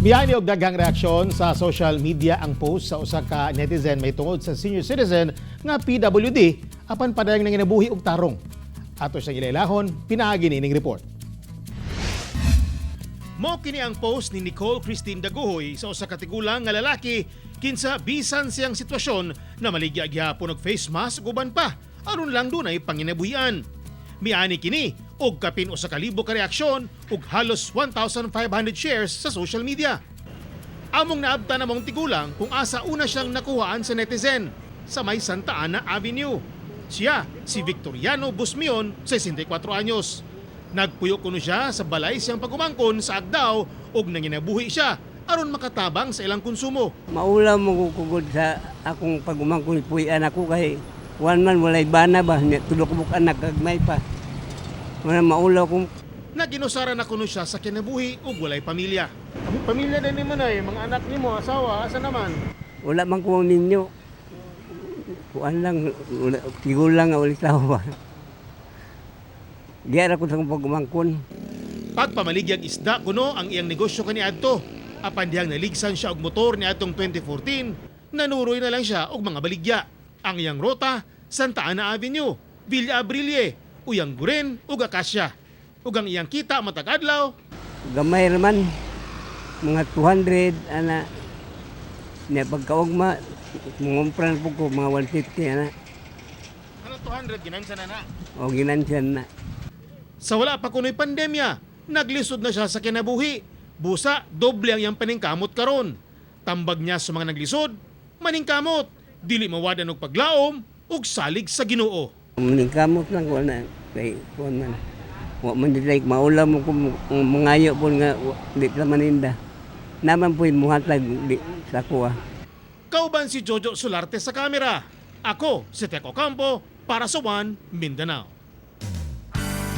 Miyani og daghang reaksyon sa social media ang post sa usa ka netizen may tungod sa senior citizen nga PWD apan padayang nanginabuhi og tarong. Ato siyang ilailahon, pinaagi nining report. Mo kini ang post ni Nicole Christine Daguhoy sa usa ka tigulang nga lalaki kinsa bisan siyang sitwasyon na maligya gyapon og face mask uban pa aron lang dunay panginabuhian. Miani kini og kapin usa ka libo ka reaksyon ug halos 1,500 shares sa social media. Among naabta namong tigulang kung asa una siyang nakuhaan sa netizen sa may Santa Ana Avenue. Siya si Victoriano Busmion, 64 anyos. Nagpuyo kuno siya sa balay siyang pagumangkon sa Agdao ug nanginabuhi siya aron makatabang sa ilang konsumo. Maulaw mo kugod sa akong pagumangkon puyan ako kay one man walay bana ba tulok buk anak gagmay pa. Wala maulaw kung Naginusara na kuno siya sa kinabuhi ug walay pamilya. Pamilya din ni manay, mga anak nimo, asawa, asa naman? wala man ko ninyo. Kuan lang tigol lang nga ulit tawa. Diyan ako sa pagumangkon. Pagpamaligyag isda kuno ang iyang negosyo kaniadto. Apan dihang naligsan siya og motor niadtong 2014, nanuroy na lang siya og mga baligya. Ang iyang rota, Santa Ana Avenue, Villa Abrilie, Uyang Guren ug Acacia. Ug ang iyang kita matag adlaw, Gamay raman mga 200 ana. Nya pagkaugma mungumpran po ko mga 150 ana. ano 200 ginansa na. O ginansyan na. Sa wala pa kuno'y pandemya, naglisod na siya sa kinabuhi. Busa, doble ang iyang paningkamot karon. Tambag niya sa mga naglisod, maningkamot, dili mawadan og paglaom ug salig sa Ginoo. Maningkamot lang ko na kay kuan man. Wa man di like maulam mo kung mangayo po nga di sa maninda. Naman po muhatag di sa kuha. Kauban si Jojo Solarte sa kamera. Ako si Teco Campo para sa One Mindanao.